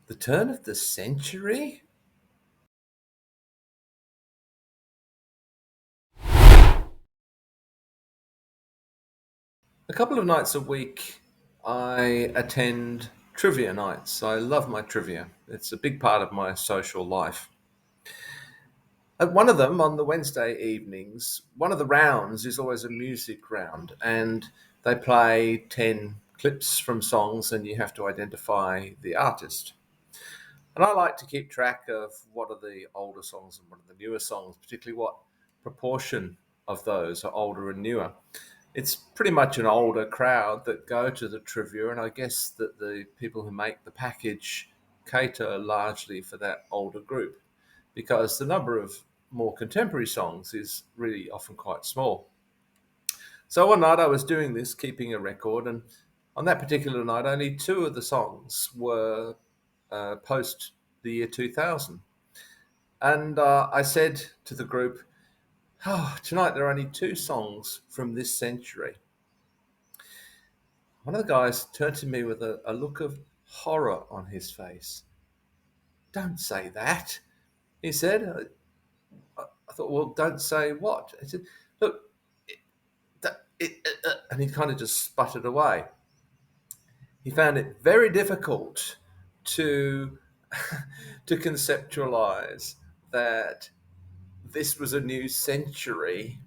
The turn of the century? A couple of nights a week, I attend trivia nights. I love my trivia, it's a big part of my social life. At one of them, on the Wednesday evenings, one of the rounds is always a music round, and they play 10 clips from songs, and you have to identify the artist. And I like to keep track of what are the older songs and what are the newer songs, particularly what proportion of those are older and newer. It's pretty much an older crowd that go to the trivia, and I guess that the people who make the package cater largely for that older group because the number of more contemporary songs is really often quite small. So one night I was doing this, keeping a record, and on that particular night, only two of the songs were post the year 2000. And I said to the group, "Oh, tonight there are only two songs from this century." One of the guys turned to me with a look of horror on his face. "Don't say that," he said. I thought, "Well, don't say what?" He said, "Look, and he kind of just sputtered away. He found it very difficult to to conceptualize that this was a new century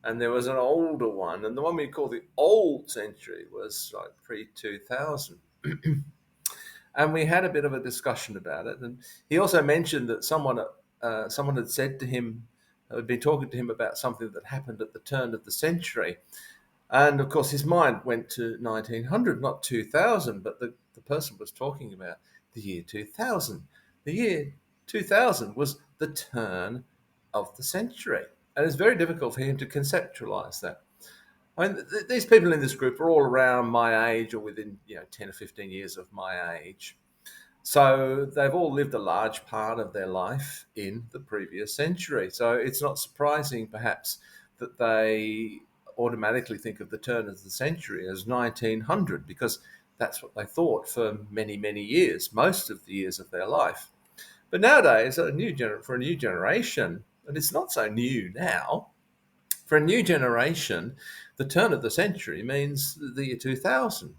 and there was an older one, and the one we call the old century was like pre 2000. And we had a bit of a discussion about it. And he also mentioned that someone had said to him, had been talking to him about something that happened at the turn of the century. And of course, his mind went to 1900, not 2000, but the person was talking about the year 2000. The year 2000 was the turn of the century. And it's very difficult for him to conceptualize that. I mean, these people in this group are all around my age or within 10 or 15 years of my age. So they've all lived a large part of their life in the previous century. So it's not surprising, perhaps, that they automatically think of the turn of the century as 1900 because that's what they thought for many, many years, most of the years of their life. But nowadays, for a new generation, and it's not so new now, for a new generation, the turn of the century means the year 2000.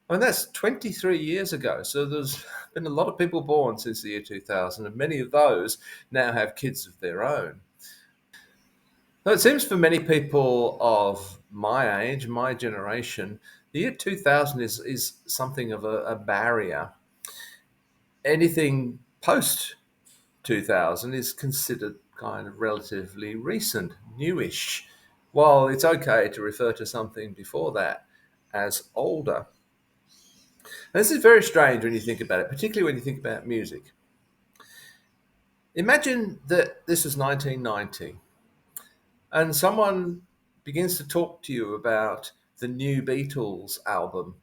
I mean, that's 23 years ago. So there's been a lot of people born since the year 2000, and many of those now have kids of their own. So it seems for many people of my age, my generation, the year 2000 is something of a barrier. Anything post 2000 is considered kind of relatively recent, newish, while it's okay to refer to something before that as older. And this is very strange when you think about it, particularly when you think about music. Imagine that this is 1990 and someone begins to talk to you about the new Beatles album,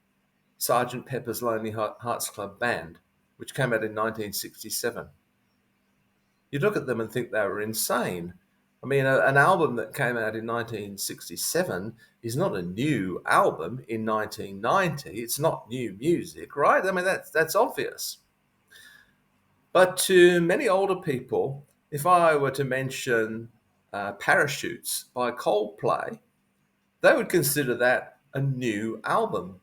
Sergeant Pepper's Lonely Hearts Club Band, which came out in 1967. You'd look at them and think they were insane. I mean, an album that came out in 1967 is not a new album in 1990. It's not new music, right? I mean, that's obvious. But to many older people, if I were to mention Parachutes by Coldplay, they would consider that a new album.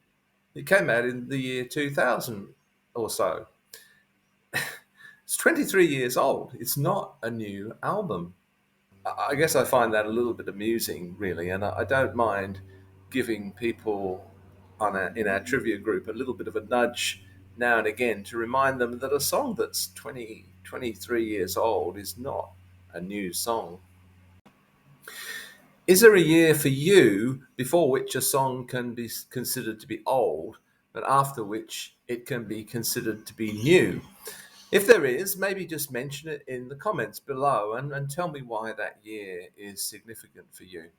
It came out in the year 2000 or so. It's 23 years old. It's not a new album. I guess I find that a little bit amusing, really, and I don't mind giving people in our trivia group a little bit of a nudge now and again to remind them that a song that's 23 years old is not a new song. Is there a year for you before which a song can be considered to be old, but after which it can be considered to be new? If there is, maybe just mention it in the comments below and tell me why that year is significant for you.